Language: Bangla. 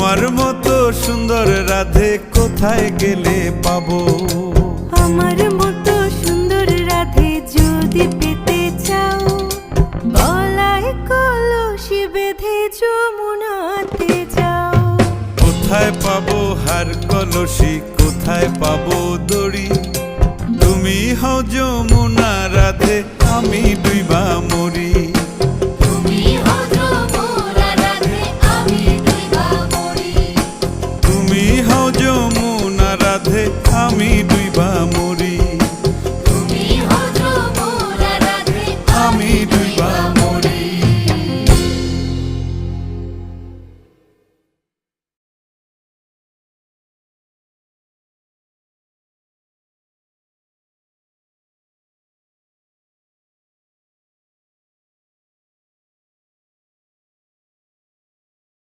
তোমার মতো সুন্দর রাধে কোথায় গেলে পাবো? আমার মতো সুন্দর রাধে যদি পেতে চাও, গলায় কলসি বেঁধে যমুনাতে যাও। কোথায় পাবো হার কলসি, কোথায় পাবো দড়ি? তুমি হও যমুনা রাধে, আমি ডুইবা মরি।